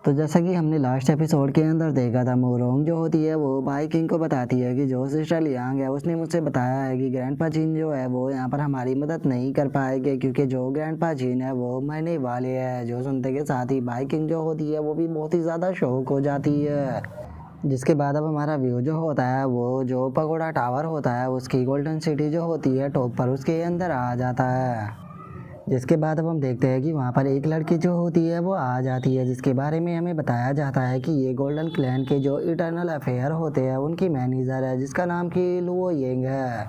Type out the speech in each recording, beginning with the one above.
तो जैसा कि हमने लास्ट एपिसोड के अंदर देखा था, मोरोंग जो होती है वो भाई किंग को बताती है कि जो सिस्टर लियांग है उसने मुझसे बताया है कि ग्रैंडपा जिन जो है वो यहाँ पर हमारी मदद नहीं कर पाएंगे, क्योंकि जो ग्रैंडपा जिन है वो मरने वाले हैं। जो सुनते के साथ ही भाई किंग जो होती है वो भी बहुत ही ज़्यादा शौक हो जाती है। जिसके बाद अब हमारा व्यू जो होता है वो जो पगोड़ा टावर होता है उसकी गोल्डन सिटी जो होती है टॉप पर उसके अंदर आ जाता है। जिसके बाद अब हम देखते हैं कि वहाँ पर एक लड़की जो होती है वो आ जाती है, जिसके बारे में हमें बताया जाता है कि ये गोल्डन क्लैन के जो इटर्नल अफेयर होते हैं उनकी मैनेजर है, जिसका नाम कि लुओ येंग है।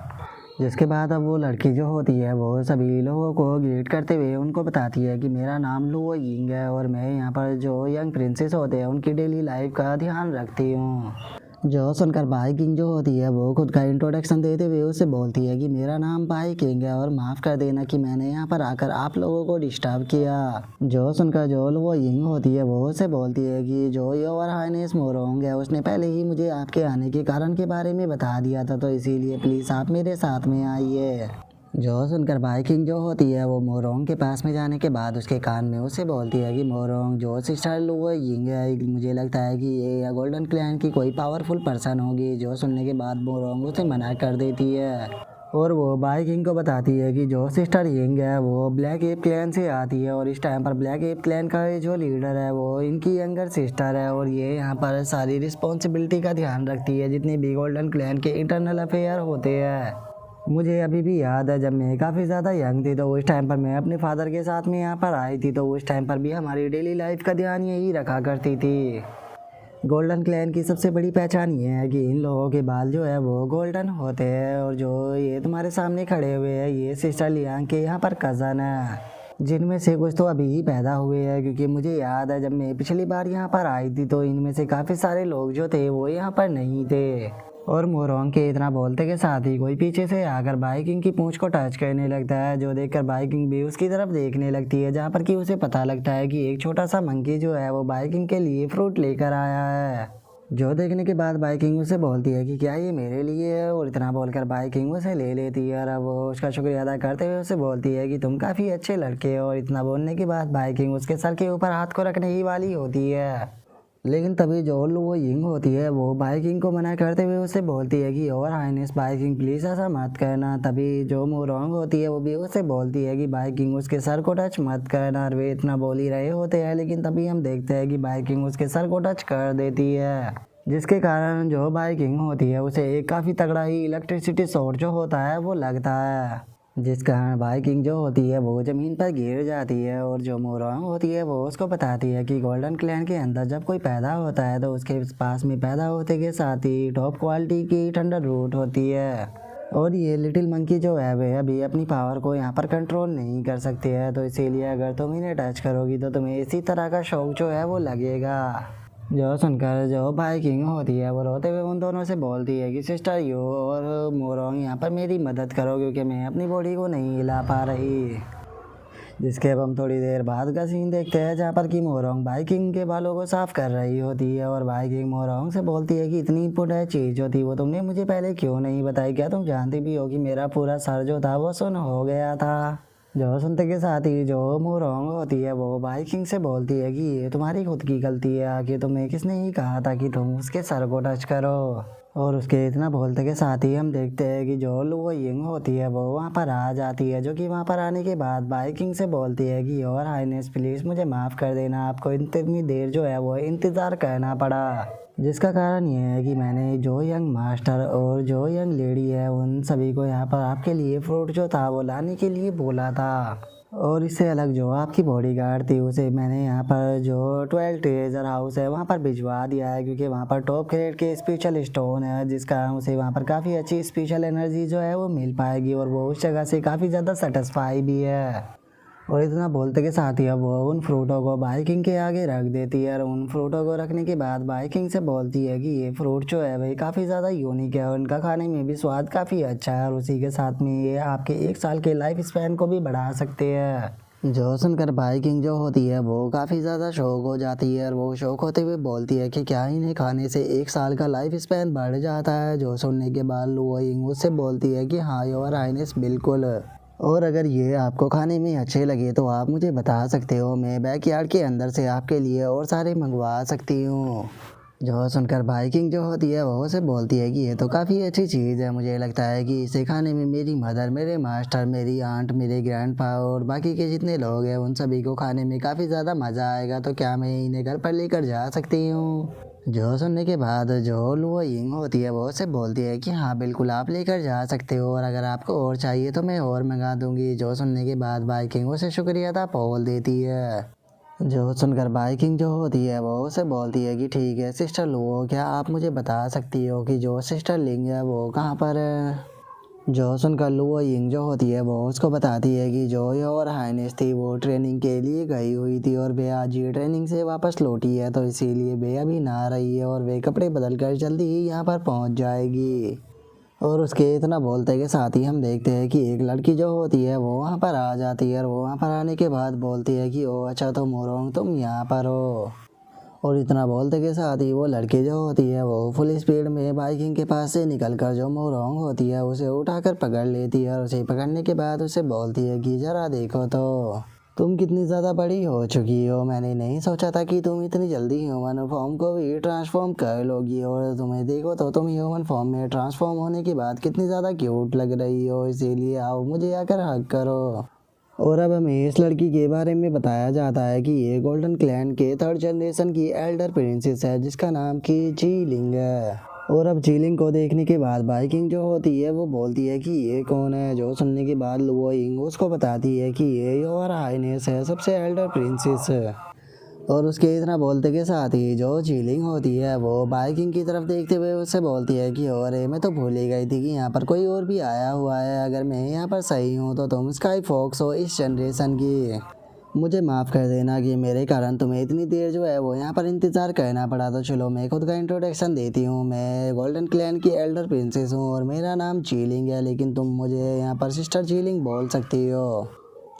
जिसके बाद अब वो लड़की जो होती है वो सभी लोगों को ग्रीट करते हुए उनको बताती है कि मेरा नाम लुओ यिंग है और मैं यहाँ पर जो यंग प्रिंसेस होते हैं उनकी डेली लाइफ का ध्यान रखती हूँ। जो सुनकर भाई किंग जो होती है वो खुद का इंट्रोडक्शन देते हुए उससे बोलती है कि मेरा नाम भाई किंग है और माफ़ कर देना कि मैंने यहाँ पर आकर आप लोगों को डिस्टर्ब किया। जो सुनकर जो वो यिंग होती है वो उससे बोलती है कि जो योर हाइनेस मोरोंग है उसने पहले ही मुझे आपके आने के कारण के बारे में बता दिया था, तो इसीलिए प्लीज़ आप मेरे साथ में आइए। जो सुनकर भाई किंग जो होती है वो मोरोंग के पास में जाने के बाद उसके कान में उसे बोलती है कि मोरोंग जो सिस्टर लुओ यिंग है, मुझे लगता है कि ये गोल्डन क्लैन की कोई पावरफुल पर्सन होगी। जो सुनने के बाद मोरोंग उसे मना कर देती है और वो भाई किंग को बताती है कि जो सिस्टर यिंग है वो ब्लैक एप क्लैन से आती है और इस टाइम पर ब्लैक एप क्लैन का जो लीडर है वो इनकी यंगर सिस्टर है और ये यहाँ पर सारी रिस्पॉन्सिबिलिटी का ध्यान रखती है जितने भी गोल्डन क्लैन के इंटरनल अफेयर होते हैं। मुझे अभी भी याद है जब मैं काफ़ी ज़्यादा यंग थी तो उस टाइम पर मैं अपने फादर के साथ में यहाँ पर आई थी, तो उस टाइम पर भी हमारी डेली लाइफ का ध्यान यही रखा करती थी। गोल्डन क्लैन की सबसे बड़ी पहचान ये है कि इन लोगों के बाल जो है वो गोल्डन होते हैं और जो ये तुम्हारे सामने खड़े हुए हैं ये सिस्टर लियांग के यहाँ पर कज़न है, जिनमें से कुछ तो अभी ही पैदा हुए हैं, क्योंकि मुझे याद है जब मैं पिछली बार यहाँ पर आई थी तो इनमें से काफ़ी सारे लोग जो थे वो यहाँ पर नहीं थे। और मोरोंग के इतना बोलते के साथ ही कोई पीछे से आकर भाई किंग की पूंछ को टच करने लगता है, जो देखकर भाई किंग भी उसकी तरफ देखने लगती है, जहाँ पर कि उसे पता लगता है कि एक छोटा सा मंकी जो है वो भाई किंग के लिए फ्रूट लेकर आया है। जो देखने के बाद भाई किंग उसे बोलती है कि क्या ये मेरे लिए है, और इतना बोलकर भाई किंग उसे ले लेती है और अब वो उसका शुक्रिया अदा करते हुए उसे बोलती है कि तुम काफ़ी अच्छे लड़के हो। और इतना बोलने के बाद भाई किंग उसके सर के ऊपर हाथ को रखने ही वाली होती है, लेकिन तभी जो वो यिंग होती है वो भाई किंग को मना करते हुए उससे बोलती है कि और हाइनेस भाई किंग प्लीज़ ऐसा मत करना। तभी जो मोरोंग होती है वो भी उससे बोलती है कि भाई किंग उसके सर को टच मत करना, और वे इतना बोल ही रहे होते हैं लेकिन तभी हम देखते हैं कि भाई किंग उसके सर को टच कर देती है, जिसके कारण जो भाई किंग होती है उसे एक काफ़ी तगड़ा ही इलेक्ट्रिसिटी शॉट जो होता है वो लगता है, जिस कारण भाई किंग जो होती है वो ज़मीन पर गिर जाती है। और जो मोरोंग होती है वो उसको बताती है कि गोल्डन क्लैन के अंदर जब कोई पैदा होता है तो उसके पास में पैदा होते के साथ ही टॉप क्वालिटी की थंडर रूट होती है, और ये लिटिल मंकी जो है वे अभी अपनी पावर को यहाँ पर कंट्रोल नहीं कर सकती है, तो इसीलिए अगर तुम इन्हें टच करोगी तो तुम्हें इसी तरह का शौक जो है वो लगेगा। जो सुनकर जो भाई किंग होती है वो रोते हुए उन दोनों से बोलती है कि सिस्टर यू और मोरोंग यहाँ पर मेरी मदद करो, क्योंकि मैं अपनी बॉडी को नहीं हिला पा रही। जिसके अब हम थोड़ी देर बाद का सीन देखते हैं जहाँ पर कि मोरोंग भाई किंग के बालों को साफ कर रही होती है और भाई किंग मोरोंग से बोलती है कि इतनी इंपॉर्टेंट चीज़ जो थी वो तुमने मुझे पहले क्यों नहीं बताई, क्या तुम जानती भी हो कि मेरा पूरा सर जो था वो सुन्न हो गया था। जो सुनते के साथ ही जो मोरोंग होती है वो भाई किंग से बोलती है कि ये तुम्हारी खुद की गलती है, आखिर तुम्हें किसने ही कहा था कि तुम उसके सर को टच करो। और उसके इतना बोलते के साथ ही हम देखते हैं कि जो लुओ यिंग होती है वो वहाँ पर आ जाती है, जो कि वहाँ पर आने के बाद भाई किंग से बोलती है कि योर हाइनेस प्लीज़ मुझे माफ़ कर देना, आपको इतनी देर जो है वो इंतज़ार करना पड़ा, जिसका कारण ये है कि मैंने जो यंग मास्टर और जो यंग लेडी है उन सभी को यहाँ पर आपके लिए फ्रूट जो था वो लाने के लिए बोला था, और इससे अलग जो आपकी बॉडीगार्ड थी उसे मैंने यहाँ पर जो 12 ट्रेजर हाउस है वहाँ पर भिजवा दिया है, क्योंकि वहाँ पर टॉप ग्रेड के स्पेशल स्टोन है, जिस कारण उसे वहाँ पर काफ़ी अच्छी स्पेशल एनर्जी जो है वो मिल पाएगी और वो उस जगह से काफ़ी ज़्यादा सेटिस्फाई भी है। और इतना बोलते के साथ ही अब वो उन फ्रूटों को भाई किंग के आगे रख देती है, और उन फ्रूटों को रखने के बाद भाई किंग से बोलती है कि ये फ्रूट जो है भाई काफ़ी ज़्यादा यूनिक है और इनका खाने में भी स्वाद काफ़ी अच्छा है, और उसी के साथ में ये आपके 1 साल के लाइफ स्पैन को भी बढ़ा सकते हैं। जो सुनकर भाई किंग जो होती है वो काफ़ी ज़्यादा शौक हो जाती है और वो शौक होते हुए बोलती है कि क्या इन्हें खाने से 1 साल का लाइफ स्पैन बढ़ जाता है। जो सुनने के बाद लुओ यिंग उससे बोलती है कि हाँ योर हाइनेस बिल्कुल। और अगर ये आपको खाने में अच्छे लगे तो आप मुझे बता सकते हो, मैं बैकयार्ड के अंदर से आपके लिए और सारे मंगवा सकती हूँ। जो सुनकर बाइकिंग जो होती है वो से बोलती है कि ये तो काफ़ी अच्छी चीज़ है, मुझे लगता है कि इसे खाने में मेरी मदर, मेरे मास्टर, मेरी आंट, मेरे ग्रैंडपा और बाकी के जितने लोग हैं उन सभी को खाने में काफ़ी ज़्यादा मज़ा आएगा, तो क्या मैं इन्हें घर पर लेकर जा सकती हूँ। जो सुनने के बाद जो लुओ यिंग होती है वो से बोलती है कि हाँ बिल्कुल आप लेकर जा सकते हो, और अगर आपको और चाहिए तो मैं और मंगा दूंगी। जो सुनने के बाद बाइकिंग उसे शुक्रिया अदा बोल देती है। जो सुनकर बाइकिंग जो होती है वो उसे बोलती है कि ठीक है सिस्टर लुओ, क्या आप मुझे बता सकती हो कि जो सिस्टर लिंग है वो कहाँ पर है। जो सुनकर लुओ यिंग जो होती है वो उसको बताती है कि जो योर हाइनेस थी वो ट्रेनिंग के लिए गई हुई थी और वे आज ये ट्रेनिंग से वापस लौटी है, तो इसीलिए वे अभी ना आ रही है और वे कपड़े बदल कर जल्दी ही यहाँ पर पहुँच जाएगी। और उसके इतना बोलते के साथ ही हम देखते हैं कि एक लड़की जो होती है वो वहाँ पर आ जाती है, और वो वहाँ पर आने के बाद बोलती है कि ओ अच्छा तो मोरोंग तुम यहाँ पर हो। और इतना बोलते के साथ ही वो लड़की जो होती है वो फुल स्पीड में बाइकिंग के पास से निकल कर जो मोरोंग होती है उसे उठाकर पकड़ लेती है, और उसे पकड़ने के बाद उसे बोलती है कि ज़रा देखो तो तुम कितनी ज़्यादा बड़ी हो चुकी हो, मैंने नहीं सोचा था कि तुम इतनी जल्दी ह्यूमन फॉर्म को भी ट्रांसफॉर्म कर लोगी, और तुम्हें देखो तो तुम ह्यूमन फॉर्म में ट्रांसफॉर्म होने के बाद कितनी ज़्यादा क्यूट लग रही हो, इसीलिए आओ मुझे आकर हग करो। और अब हमें इस लड़की के बारे में बताया जाता है कि ये गोल्डन क्लैन के थर्ड जनरेशन की एल्डर प्रिंसेस है जिसका नाम की जीलिंग है। और अब जीलिंग को देखने के बाद बाइकिंग जो होती है वो बोलती है कि ये कौन है। जो सुनने के बाद लुओइंग उसको बताती है कि ये योर हाइनेस है, सबसे एल्डर प्रिंसेस है। और उसके इतना बोलते के साथ ही जो चीलिंग होती है वो बाइकिंग की तरफ देखते हुए उससे बोलती है कि अरे मैं तो भूल ही गई थी कि यहाँ पर कोई और भी आया हुआ है, अगर मैं यहाँ पर सही हूँ तो तुम स्काई फॉक्स हो इस जनरेशन की। मुझे माफ़ कर देना कि मेरे कारण तुम्हें इतनी देर जो है वो यहाँ पर इंतज़ार करना पड़ा, तो चलो मैं खुद का इंट्रोडक्शन देती हूँ। मैं गोल्डन क्लैन की एल्डर प्रिंसेस हूँ और मेरा नाम चीलिंग है, लेकिन तुम मुझे यहाँ पर सिस्टर चीलिंग बोल सकती हो।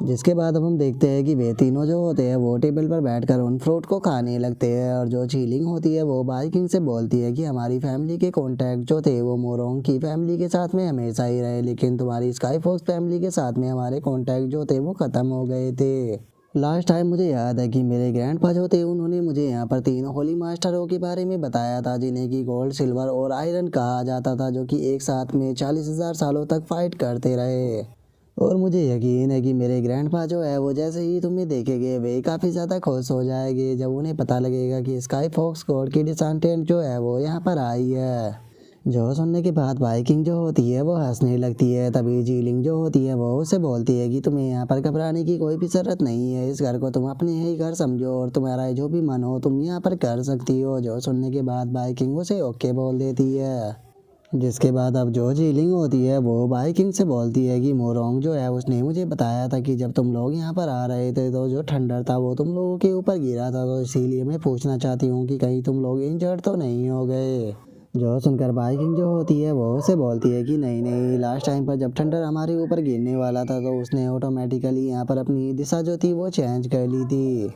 जिसके बाद अब हम देखते हैं कि वे तीनों जो होते हैं वो टेबल पर बैठकर उन फ्रूट को खाने लगते हैं, और जो चीलिंग होती है वो बाइकिंग से बोलती है कि हमारी फैमिली के कॉन्टैक्ट जो थे वो मोरोंग की फैमिली के साथ में हमेशा ही रहे, लेकिन तुम्हारी स्काई फॉक्स फैमिली के साथ में हमारे कॉन्टैक्ट जो थे वो ख़त्म हो गए थे। लास्ट टाइम मुझे याद है कि मेरे ग्रैंडपा जो थे उन्होंने मुझे यहाँ पर तीन होली मास्टरों के बारे में बताया था, जिन्हें कि गोल्ड, सिल्वर और आयरन कहा जाता था, जो कि एक साथ में 40,000 सालों तक फाइट करते रहे। और मुझे यकीन है कि मेरे ग्रैंडपा जो है वो जैसे ही तुम्हें देखेंगे वे काफ़ी ज़्यादा खुश हो जाएंगे जब उन्हें पता लगेगा कि स्काई फॉक्स गॉड की डिसेंडेंट जो है वो यहाँ पर आई है। जो सुनने के बाद बाइकिंग जो होती है वो हंसने लगती है। तभी जीलिंग जो होती है वो उसे बोलती है कि तुम्हें यहाँ पर घबराने की कोई भी ज़रूरत नहीं है, इस घर को तुम अपने ही घर समझो और तुम्हारा जो भी मन हो तुम यहाँ पर कर सकती हो। जो सुनने के बाद बाइकिंग उसे ओके बोल देती है। जिसके बाद अब जो जीलिंग होती है वो बाइकिंग से बोलती है कि मोरोंग जो है उसने मुझे बताया था कि जब तुम लोग यहाँ पर आ रहे थे तो जो ठंडर था वो तुम लोगों के ऊपर गिरा था, तो इसीलिए मैं पूछना चाहती हूँ कि कहीं तुम लोग इंजर्ड तो नहीं हो गए। जो सुनकर बाइकिंग जो होती है वो उसे बोलती है कि नहीं नहीं, लास्ट टाइम पर जब ठंडर हमारे ऊपर गिरने वाला था तो उसने ऑटोमेटिकली यहाँ पर अपनी दिशा जो थी वो चेंज कर ली थी।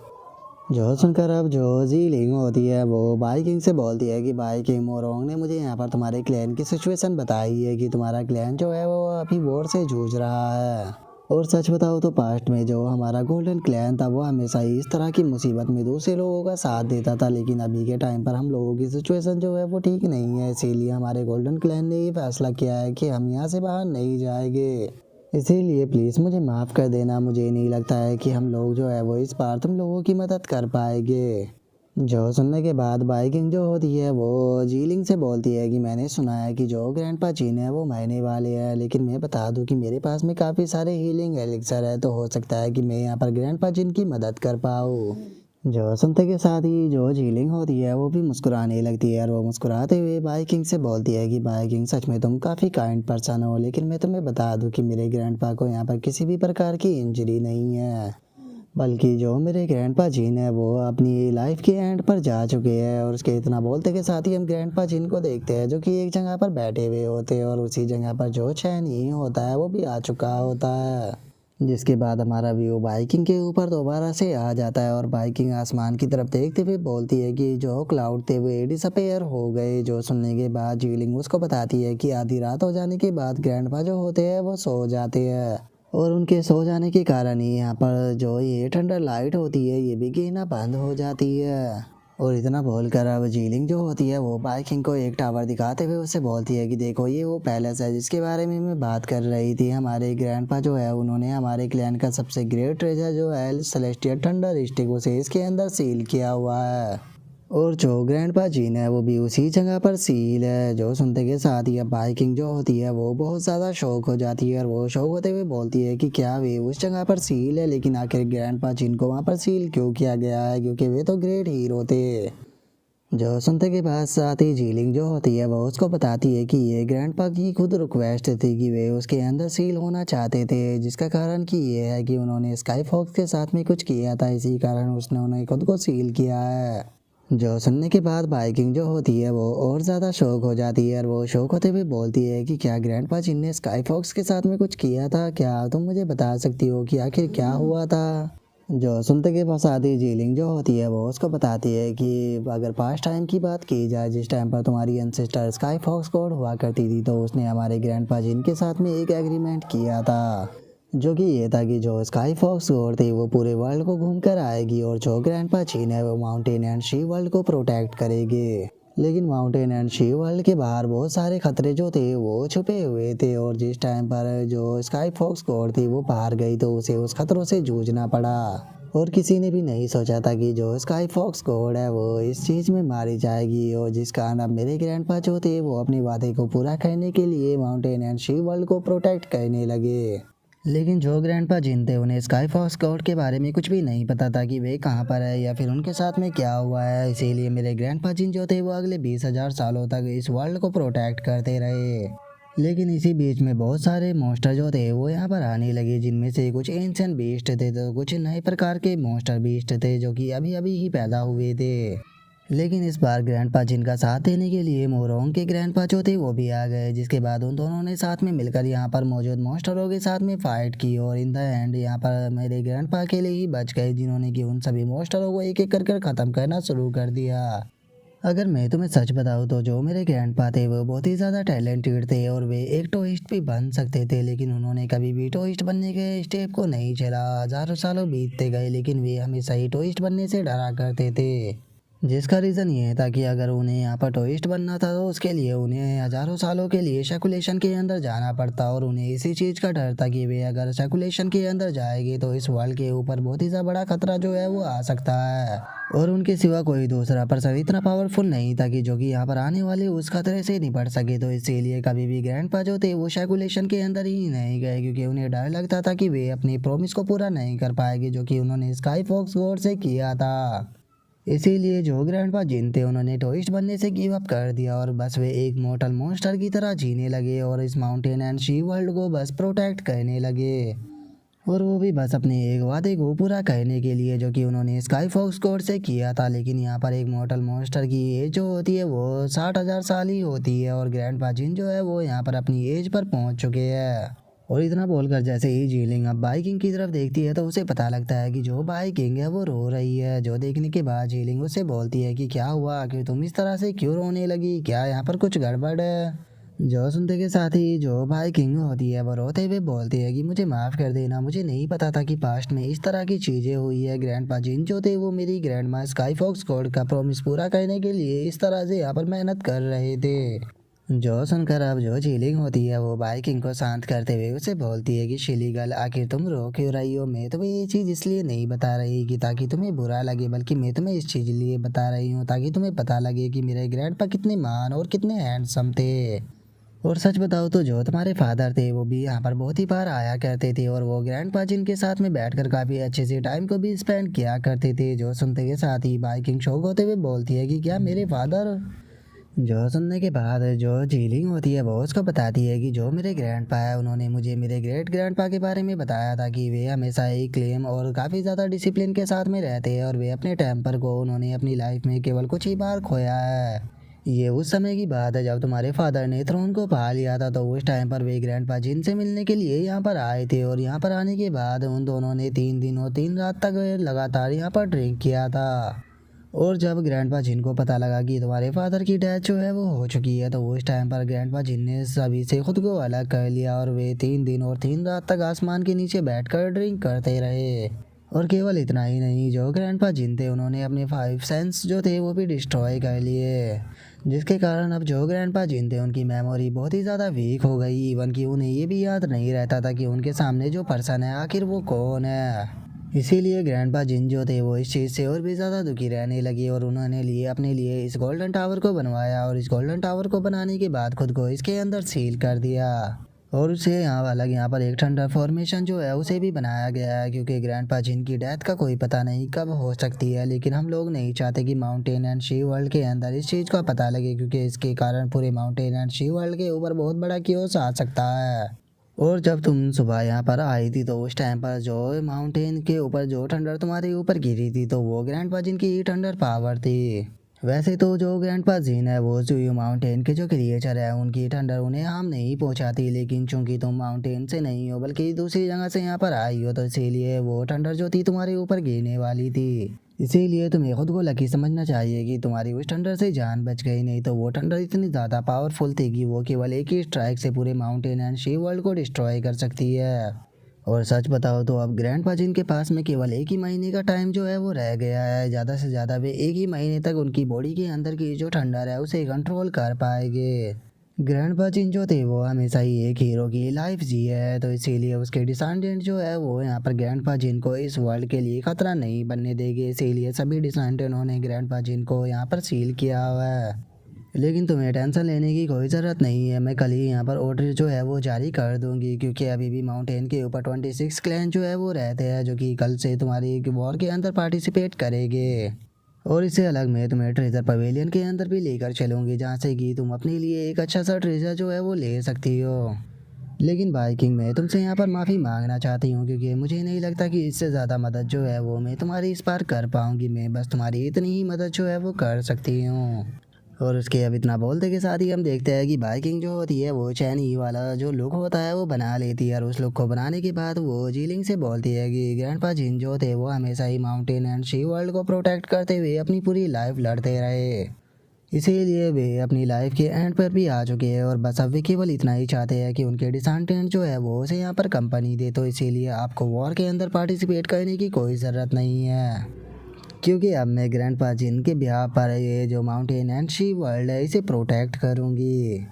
जो सुनकर अब जो जीलिंग होती है वो बाइकिंग से बोलती है कि बाइकिंग मोरोंग ने मुझे यहाँ पर तुम्हारे क्लैन की सिचुएशन बताई है कि तुम्हारा क्लैन जो है वो अभी वॉर से जूझ रहा है। और सच बताओ तो पास्ट में जो हमारा गोल्डन क्लैन था वो हमेशा ही इस तरह की मुसीबत में दूसरे लोगों का साथ देता था, लेकिन अभी के टाइम पर हम लोगों की सिचुएशन जो है वो ठीक नहीं है, इसीलिए हमारे गोल्डन क्लैन ने ये फैसला किया है कि हम यहाँ से बाहर नहीं जाएंगे। इसीलिए प्लीज़ मुझे माफ़ कर देना, मुझे नहीं लगता है कि हम लोग जो है वो इस बार तुम लोगों की मदद कर पाएंगे। जो सुनने के बाद बाइकिंग जो होती है वो जीलिंग से बोलती है कि मैंने सुना है कि जो ग्रैंडपा चीन है वो मरने वाले हैं, लेकिन मैं बता दूं कि मेरे पास में काफ़ी सारे हीलिंग एलिक्सर है, तो हो सकता है कि मैं यहाँ पर ग्रैंडपा चीन की मदद कर पाऊँ। जो सुनते के साथ ही जो झीलिंग होती है वो भी मुस्कुराने लगती है, और वो मुस्कुराते हुए बाइकिंग से बोलती है कि बाइकिंग सच में तुम काफ़ी काइंड पर्सन हो, लेकिन मैं तुम्हें बता दूं कि मेरे ग्रैंडपा को यहाँ पर किसी भी प्रकार की इंजरी नहीं है, बल्कि जो मेरे ग्रैंडपा जीन है वो अपनी लाइफ के एंड पर जा चुके हैं। और उसके इतना बोलते के साथ ही हम ग्रैंडपा जीन को देखते हैं जो कि एक जगह पर बैठे हुए होते हैं, और उसी जगह पर जो चैन ही होता है वो भी आ चुका होता है। जिसके बाद हमारा व्यू बाइकिंग के ऊपर दोबारा से आ जाता है, और बाइकिंग आसमान की तरफ देखते हुए बोलती है कि जो क्लाउड थे वे डिसअपेयर हो गए। जो सुनने के बाद जीलिंग उसको बताती है कि आधी रात हो जाने के बाद ग्रैंडपा जो होते हैं वो सो जाते हैं। और उनके सो जाने के कारण ही यहाँ पर जो ये थंडर लाइट होती है ये भी गिरना बंद हो जाती है। और इतना बोलकर अब जीलिंग जो होती है वो बाइकिंग को एक टावर दिखाते हुए उससे बोलती है कि देखो ये वो पैलेस है जिसके बारे में मैं बात कर रही थी। हमारे ग्रैंडपा जो है उन्होंने हमारे क्लैन का सबसे ग्रेट ट्रेजर जो है सेलेस्टियल थंडर स्टिक उसे इसके अंदर सील किया हुआ है। और जो ग्रैंडपा जीन है वो भी उसी जगह पर सील है। जो सुनते के साथ ही अब बाइकिंग जो होती है वो बहुत ज़्यादा शौक हो जाती है और वो शौक होते हुए बोलती है कि क्या वे उस जगह पर सील है, लेकिन आखिर ग्रैंडपा जीन को वहाँ पर सील क्यों किया गया है, क्योंकि वे तो ग्रेट हीरो थे। जो सुनते के बाद साथ ही जीलिंग जो होती है वो उसको बताती है कि ये ग्रैंडपा की खुद रिक्वेस्ट थी कि वे उसके अंदर सील होना चाहते थे, जिसका कारण कि ये है कि उन्होंने स्काई फॉक्स के साथ में कुछ किया था, इसी कारण उसने उन्हें खुद को सील किया है। जो सुनने के बाद बाइकिंग जो होती है वो और ज़्यादा शौक हो जाती है और वो शौक होते हुए बोलती है कि क्या ग्रैंडपा जिन ने स्काई फॉक्स के साथ में कुछ किया था, क्या तुम मुझे बता सकती हो कि आखिर क्या हुआ था। जो सुनते के बाद आधी जीलिंग जो होती है वो उसको बताती है कि अगर पास्ट टाइम की बात की जाए, जिस टाइम पर तुम्हारी एंसेस्टर स्काई फॉक्स गॉड हुआ करती थी, तो उसने हमारे ग्रैंडपा जिन के साथ में एक एग्रीमेंट किया था, जो कि ये था कि जो स्काई फॉक्स गॉड थी वो पूरे वर्ल्ड को घूम कर आएगी और जो ग्रैंडपा चीन है वो माउंटेन एंड शी वर्ल्ड को प्रोटेक्ट करेगी। लेकिन माउंटेन एंड शी वर्ल्ड के बाहर बहुत सारे खतरे जो थे वो छुपे हुए थे और जिस टाइम पर जो स्काई फॉक्स गॉड थी वो बाहर गई तो उसे उस खतरों से जूझना पड़ा। और किसी ने भी नहीं सोचा था कि जो स्काई फॉक्स गॉड है वो इस चीज़ में मारी जाएगी और जिस कारण अब मेरे ग्रैंडपा जो थे वो अपने वादे को पूरा करने के लिए माउंटेन एंड शी वर्ल्ड को प्रोटेक्ट करने लगे। लेकिन जो ग्रैंडपा जिन थे उन्हें स्काई फॉक्स गॉड के बारे में कुछ भी नहीं पता था कि वे कहाँ पर है या फिर उनके साथ में क्या हुआ है, इसीलिए मेरे ग्रैंडपा जिन जो थे वो अगले 20,000 सालों तक इस वर्ल्ड को प्रोटेक्ट करते रहे। लेकिन इसी बीच में बहुत सारे मॉन्स्टर जो थे वो यहाँ पर आने लगे, जिनमें से कुछ एंशिएंट बीस्ट थे तो कुछ नए प्रकार के मॉन्स्टर बीस्ट थे जो कि अभी अभी ही पैदा हुए थे। लेकिन इस बार ग्रैंडपा जिन का साथ देने के लिए मोरोंग के ग्रैंडपा जो थे वो भी आ गए, जिसके बाद उन दोनों ने साथ में मिलकर यहाँ पर मौजूद मॉन्स्टरों के साथ में फाइट की और इन द एंड यहाँ पर मेरे ग्रैंडपा अकेले ही बच गए, जिन्होंने कि उन सभी मॉन्स्टरों को एक एक कर ख़त्म करना शुरू कर दिया। अगर मैं तुम्हें सच बताऊँ तो जो मेरे ग्रैंडपा थे वो बहुत ही ज़्यादा टैलेंटेड थे और वे एक टोइस्ट भी बन सकते थे, लेकिन उन्होंने कभी भी टोइस्ट बनने के स्टेप को नहीं चला। हज़ारों सालों बीतते गए लेकिन वे हमेशा ही टोइस्ट बनने से डरा करते थे, जिसका रीज़न ये था कि अगर उन्हें यहाँ पर टूरिस्ट बनना था तो उसके लिए उन्हें हज़ारों सालों के लिए सर्कुलेशन के अंदर जाना पड़ता और उन्हें इसी चीज़ का डर था कि वे अगर सर्कुलेशन के अंदर जाएंगे तो इस वर्ल्ड के ऊपर बहुत ही ज़्यादा बड़ा खतरा जो है वो आ सकता है और उनके सिवा कोई दूसरा पर्सन इतना पावरफुल नहीं था कि जो कि यहाँ पर आने वाले उस खतरे से निपट सके। तो इसीलिए कभी भी ग्रैंडपा जो थे वो सर्कुलेशन के अंदर ही नहीं गए, क्योंकि उन्हें डर लगता था कि वे अपनी प्रॉमिस को पूरा नहीं कर पाएंगे जो कि उन्होंने स्काई फॉक्स गॉड से किया था। इसीलिए जो ग्रैंडपा जिन थे उन्होंने टूरिस्ट बनने से गिव अप कर दिया और बस वे एक मोटल मॉन्स्टर की तरह जीने लगे और इस माउंटेन एंड शी वर्ल्ड को बस प्रोटेक्ट करने लगे। और वो भी बस अपने एक वादे को पूरा करने के लिए जो कि उन्होंने स्काई फॉक्स गॉड से किया था। लेकिन यहाँ पर एक मोटल मॉन्स्टर की एज जो होती है वो 60,000 साल ही होती है और ग्रैंडपा जिन जो है वो यहाँ पर अपनी एज पर पहुँच चुके हैं। और इतना बोलकर जैसे ही जीलिंग अब बाइकिंग की तरफ देखती है तो उसे पता लगता है कि जो बाइकिंग है वो रो रही है। जो देखने के बाद जीलिंग उससे बोलती है कि क्या हुआ, कि तुम इस तरह से क्यों रोने लगी, क्या यहाँ पर कुछ गड़बड़ है। जो सुनते के साथ ही जो बाइकिंग होती है वो रोते हुए बोलती है कि मुझे माफ़ कर देना, मुझे नहीं पता था कि पास्ट में इस तरह की चीज़ें हुई है। ग्रैंडपा जिन जो थे वो मेरी ग्रैंड माँ स्काई फॉक्स गॉड का प्रॉमिस पूरा करने के लिए इस तरह से यहाँ पर मेहनत कर रहे थे। जो सुनकर अब जो झीलिंग होती है वो बाइकिंग को शांत करते हुए उसे बोलती है कि शिली गर्ल, आखिर तुम रो क्यों रही हो। मैं तुम्हें ये चीज़ इसलिए नहीं बता रही कि ताकि तुम्हें बुरा लगे, बल्कि मैं तुम्हें इस चीज़ लिए बता रही हूँ ताकि तुम्हें पता लगे कि मेरे ग्रैंडपा कितने महान और कितने हैंडसम थे। और सच बताओ तो जो तुम्हारे फादर थे वो भी यहाँ पर बहुत ही बार आया करते थे और वो ग्रैंडपा जिन के साथ में बैठकर काफ़ी अच्छे से टाइम को भी स्पेंड किया करते थे। जो सुनते के साथ ही बाइकिंग शौक होते हुए बोलती है कि क्या मेरे फादर। जो सुनने के बाद जो झीलिंग होती है वो उसको बताती है कि जो मेरे ग्रैंडपा है उन्होंने मुझे मेरे ग्रेट ग्रैंडपा के बारे में बताया था कि वे हमेशा ही क्लेम और काफ़ी ज़्यादा डिसिप्लिन के साथ में रहते हैं और वे अपने टेम्पर को उन्होंने अपनी लाइफ में केवल कुछ ही बार खोया है। ये उस समय की बात है जब तुम्हारे फादर ने थ्रोन को पा लिया था, तो उस टाइम पर वे ग्रैंडपा जिन से मिलने के लिए यहाँ पर आए थे और यहाँ पर आने के बाद उन दोनों ने 3 दिन और 3 रात तक लगातार यहाँ पर ड्रिंक किया था। और जब ग्रैंडपा जिन को पता लगा कि तुम्हारे फादर की डेथ जो है वो हो चुकी है, तो उस टाइम पर ग्रैंडपा जिन ने सभी से खुद को अलग कर लिया और वे 3 दिन और 3 रात तक आसमान के नीचे बैठकर ड्रिंक करते रहे। और केवल इतना ही नहीं, जो ग्रैंडपा जिन थे उन्होंने अपने 5 सेंस जो थे वो भी डिस्ट्रॉय कर लिए, जिसके कारण अब जो ग्रैंडपा जिन थे उनकी मेमोरी बहुत ही ज़्यादा वीक हो गई। इवन कि उन्हें ये भी याद नहीं रहता था कि उनके सामने जो पर्सन है आखिर वो कौन है। इसीलिए ग्रैंडपा जिन जो थे वो इस चीज़ से और भी ज़्यादा दुखी रहने लगे और उन्होंने अपने लिए इस गोल्डन टावर को बनवाया और इस गोल्डन टावर को बनाने के बाद खुद को इसके अंदर सील कर दिया। और उसे यहाँ पर एक थंडर फॉर्मेशन जो है उसे भी बनाया गया है, क्योंकि ग्रैंडपा जिन की डेथ का कोई पता नहीं कब हो सकती है, लेकिन हम लोग नहीं चाहते कि माउंटेन एंड शी वर्ल्ड के अंदर इस चीज़ का पता लगे, क्योंकि इसके कारण पूरे माउंटेन एंड शी वर्ल्ड के ऊपर बहुत बड़ा क्योस आ सकता है। और जब तुम सुबह यहाँ पर आई थी तो उस टाइम पर जो माउंटेन के ऊपर जो ठंडर तुम्हारे ऊपर गिरी थी, तो वो ग्रैंडपा जिन की ही ठंडर पावर थी। वैसे तो जो ग्रैंडपा जिन है वो जुयू माउंटेन के जो क्रिएचर है उनकी ठंडर उन्हें हार्म नहीं पहुंचाती, लेकिन चूंकि तुम माउंटेन से नहीं हो बल्कि दूसरी जगह से यहाँ पर आई हो, तो इसीलिए वो ठंडर जो थी तुम्हारे ऊपर गिरने वाली थी। इसीलिए तुम्हें खुद को लकी समझना चाहिए कि तुम्हारी उस ठंडर से जान बच गई, नहीं तो वो ठंडर इतनी ज़्यादा पावरफुल थी कि वो केवल एक ही स्ट्राइक से पूरे माउंटेन एंड शी वर्ल्ड को डिस्ट्रॉय कर सकती है। और सच बताओ तो अब ग्रैंडपा जिन के पास में केवल 1 ही महीने का टाइम जो है वो रह गया है। ज़्यादा से ज़्यादा वे 1 ही महीने तक उनकी बॉडी के अंदर की जो ठंडर है उसे कंट्रोल कर पाएंगे। ग्रैंडपा जिन जो थे वो हमेशा ही एक हीरो की लाइफ जी है, तो इसीलिए उसके डिसेंडेंट जो है वो यहाँ पर ग्रैंडपा जिन को इस वर्ल्ड के लिए खतरा नहीं बनने देंगे। इसीलिए सभी डिसेंडेंट ने ग्रैंडपा जिन को यहाँ पर सील किया हुआ है। लेकिन तुम्हें टेंशन लेने की कोई ज़रूरत नहीं है, मैं कल ही यहाँ पर ऑर्डर जो है वो जारी कर दूंगी, क्योंकि अभी भी माउंटेन के ऊपर 26 क्लैन जो है वो रहते हैं, जो कि कल से तुम्हारी वॉर के अंदर पार्टिसिपेट करेंगे। और इससे अलग मैं तुम्हें ट्रेजर पवेलियन के अंदर भी लेकर चलूँगी, जहाँ से कि तुम अपने लिए एक अच्छा सा ट्रेजर जो है वो ले सकती हो। लेकिन बाइकिंग मैं तुमसे यहाँ पर माफ़ी मांगना चाहती हूँ, क्योंकि मुझे नहीं लगता कि इससे ज़्यादा मदद जो है वो मैं तुम्हारी इस बार कर पाऊँगी। मैं बस तुम्हारी इतनी ही मदद जो है वो कर सकती हूँ। और उसके अब इतना बोलते के साथ ही हम देखते हैं कि बाइकिंग जो होती है वो चाइनी वाला जो लुक होता है वो बना लेती है, और उस लुक को बनाने के बाद वो जीलिंग से बोलती है कि ग्रैंडपा जिन जो थे वो हमेशा ही माउंटेन एंड शी वर्ल्ड को प्रोटेक्ट करते हुए अपनी पूरी लाइफ लड़ते रहे। इसीलिए वे अपनी लाइफ के एंड पर भी आ चुके हैं और बस अब वे केवल इतना ही चाहते हैं कि उनके डिसेंडेंट जो है वो उसे यहाँ पर कंपनी दे। तो इसीलिए आपको वॉर के अंदर पार्टिसिपेट करने की कोई ज़रूरत नहीं है, क्योंकि अब मैं ग्रैंडपा जिन के ब्याह पर ये जो माउंटेन एंड शी वर्ल्ड है इसे प्रोटेक्ट करूँगी।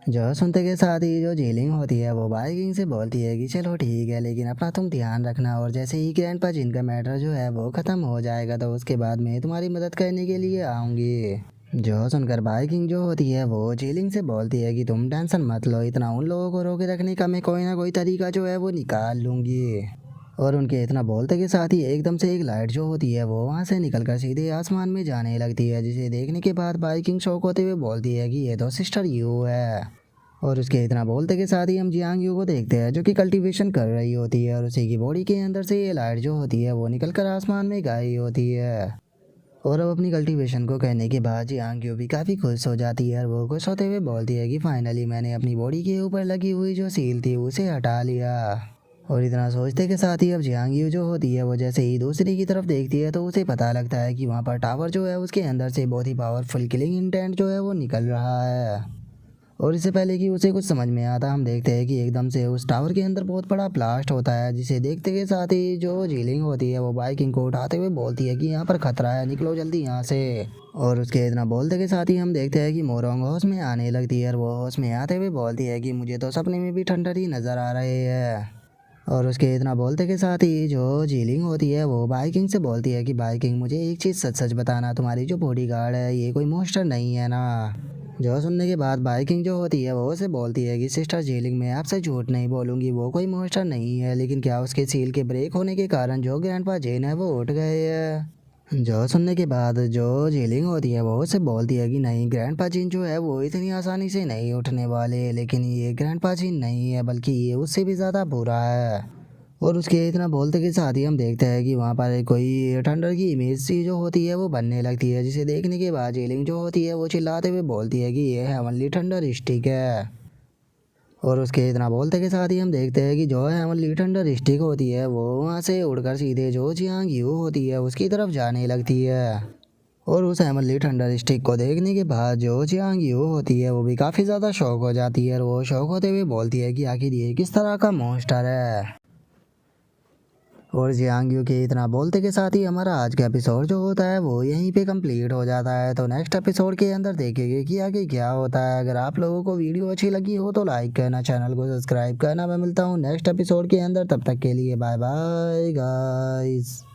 जो सुनते के साथ ही जो झीलिंग होती है वो बाइकिंग से बोलती है कि चलो ठीक है, लेकिन अपना तुम ध्यान रखना, और जैसे ही ग्रैंडपा जिन का मैटर जो है वो ख़त्म हो जाएगा तो उसके बाद मैं तुम्हारी मदद करने के लिए आऊँगी। जो सुनकर बाइकिंग जो होती है वो झीलिंग से बोलती है कि तुम टेंशन मत लो, इतना उन लोगों को रोके रखने का मैं कोई ना कोई तरीका जो है वो निकाल लूँगी। और उनके इतना बोलते के साथ ही एकदम से एक लाइट जो होती है वो वहाँ से निकलकर सीधे आसमान में जाने लगती है, जिसे देखने के बाद बाइकिंग शौक होते हुए बोलती है कि ये तो सिस्टर यू है। और उसके इतना बोलते के साथ ही हम जियांग यू को देखते हैं, जो कि कल्टीवेशन कर रही होती है, और उसी की बॉडी के अंदर से ये लाइट जो होती है वो निकलकर आसमान में गायब होती है। और अब अपनी कल्टीवेशन को कहने के बाद जियांग यू भी काफ़ी खुश हो जाती है, और वो खुश होते हुए बोलती है कि फाइनली मैंने अपनी बॉडी के ऊपर लगी हुई जो सील थी उसे हटा लिया। और इतना सोचते के साथ ही अब जियांग यू जो होती है वो जैसे ही दूसरी की तरफ देखती है तो उसे पता लगता है कि वहाँ पर टावर जो है उसके अंदर से बहुत ही पावरफुल किलिंग इंटेंट जो है वो निकल रहा है। और इससे पहले कि उसे कुछ समझ में आता हम देखते हैं कि एकदम से उस टावर के अंदर बहुत बड़ा ब्लास्ट होता है, जिसे देखते के साथ ही जो झीलिंग होती है वो बाइकिंग को उठाते हुए बोलती है कि यहाँ पर खतरा है, निकलो जल्दी यहाँ से। और उसके इतना बोलते के साथ ही हम देखते हैं कि मोरोंग होश में आने लगती है, और वो होश में आते हुए बोलती है कि मुझे तो सपने में भी ठंडर ही नज़र आ रहे हैं। और उसके इतना बोलते के साथ ही जो झीलिंग होती है वो बाइकिंग से बोलती है कि बाइकिंग मुझे एक चीज़ सच सच बताना, तुम्हारी जो बॉडीगार्ड है ये कोई मॉन्स्टर नहीं है ना। जो सुनने के बाद बाइकिंग जो होती है वो उसे बोलती है कि सिस्टर झीलिंग मैं आपसे झूठ नहीं बोलूँगी, वो कोई मॉन्स्टर नहीं है, लेकिन क्या उसके सील के ब्रेक होने के कारण जो ग्रैंडपा जिन है वो उठ गए हैं। जो सुनने के बाद जो झीलिंग होती है वो उसे बोलती है कि नहीं, ग्रैंडपा जिन जो है वो इतनी आसानी से नहीं उठने वाले, लेकिन ये ग्रैंडपा जिन नहीं है बल्कि ये उससे भी ज़्यादा बुरा है। और उसके इतना बोलते के साथ ही हम देखते हैं कि वहाँ पर कोई ठंडर की इमेज सी जो होती है वो बनने लगती है, जिसे देखने के बाद झीलिंग जो होती है वो चिल्लाते हुए बोलती है कि ये हेवनली थंडर स्टिक है। और उसके इतना बोलते के साथ ही हम देखते हैं कि जो हेवनली थंडर स्टिक होती है वो वहाँ से उड़कर सीधे जो जियांग यू होती है उसकी तरफ जाने लगती है। और उस हेमनली थंडर स्टिक को देखने के बाद जो जियांग यू होती है वो भी काफ़ी ज़्यादा शौक हो जाती है और वो शौक होते हुए बोलती है कि आखिर ये किस तरह का मॉन्स्टर है। और जियांग यू के इतना बोलते के साथ ही हमारा आज का एपिसोड जो होता है वो यहीं पे कंप्लीट हो जाता है। तो नेक्स्ट एपिसोड के अंदर देखेंगे कि आगे क्या होता है। अगर आप लोगों को वीडियो अच्छी लगी हो तो लाइक करना, चैनल को सब्सक्राइब करना। मैं मिलता हूँ नेक्स्ट एपिसोड के अंदर, तब तक के लिए बाय बाय गाइस।